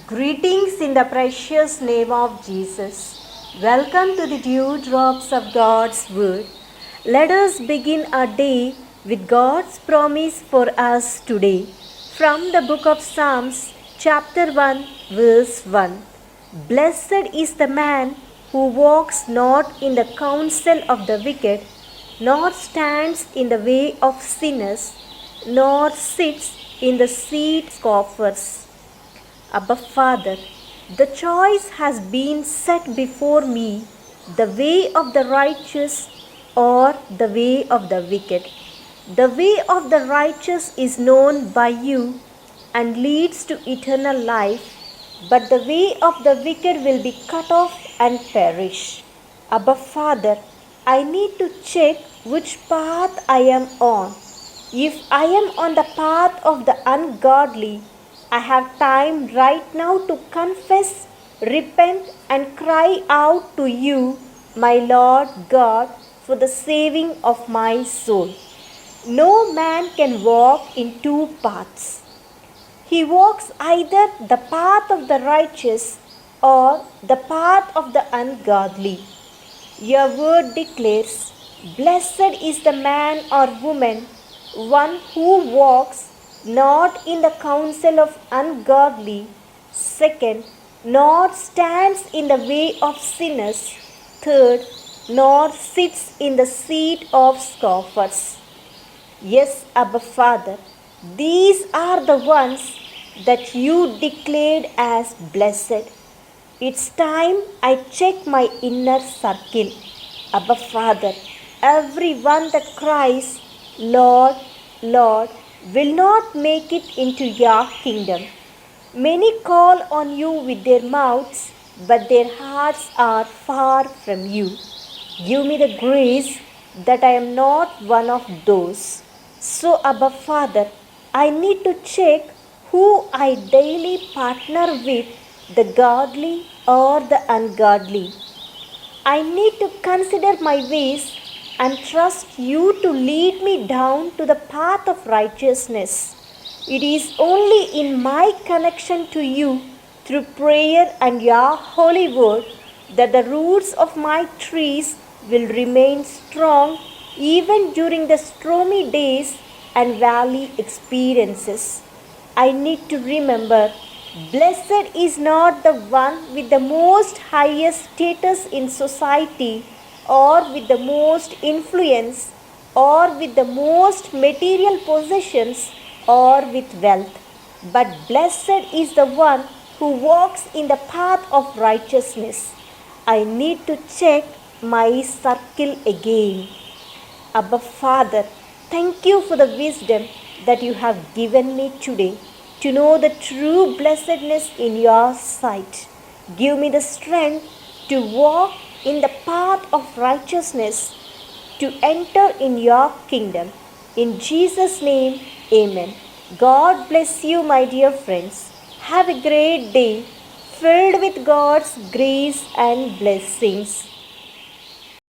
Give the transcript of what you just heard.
Greetings in the precious name of Jesus. Welcome to the dew drops of God's Word. Let us begin our day with God's promise for us today. From the book of Psalms, chapter 1, verse 1. Blessed is the man who walks not in the counsel of the wicked, nor stands in the way of sinners, nor sits in the seat of scoffers. Abba Father, the choice has been set before me, the way of the righteous or the way of the wicked. The way of the righteous is known by you and leads to eternal life, but the way of the wicked will be cut off and perish. Abba Father, I need to check which path I am on. If I am on the path of the ungodly, I have time right now to confess, repent, and cry out to you, my Lord God, for the saving of my soul. No man can walk in two paths. He walks either the path of the righteous or the path of the ungodly. Your word declares, blessed is the man or woman, one who walks not in the counsel of ungodly, second, nor stands in the way of sinners, third, nor sits in the seat of scoffers. Yes, Abba Father, these are the ones that you declared as blessed. It's time I check my inner circle. Abba Father, everyone that cries, Lord, Lord, will not make it into your kingdom. Many call on you with their mouths, but their hearts are far from you. Give me the grace that I am not one of those. So, Abba Father, I need to check who I daily partner with, the godly or the ungodly. I need to consider my ways and trust you to lead me down to the path of righteousness. It is only in my connection to you through prayer and your holy word that the roots of my trees will remain strong even during the stormy days and valley experiences. I need to remember, blessed is not the one with the most highest status in society, or with the most influence, or with the most material possessions, or with wealth. But blessed is the one who walks in the path of righteousness. I need to check my circle again. Abba Father, thank you for the wisdom that you have given me today to know the true blessedness in your sight. Give me the strength to walk in the path of righteousness, to enter in your kingdom. In Jesus' name, amen. God bless you, my dear friends. Have a great day filled with God's grace and blessings.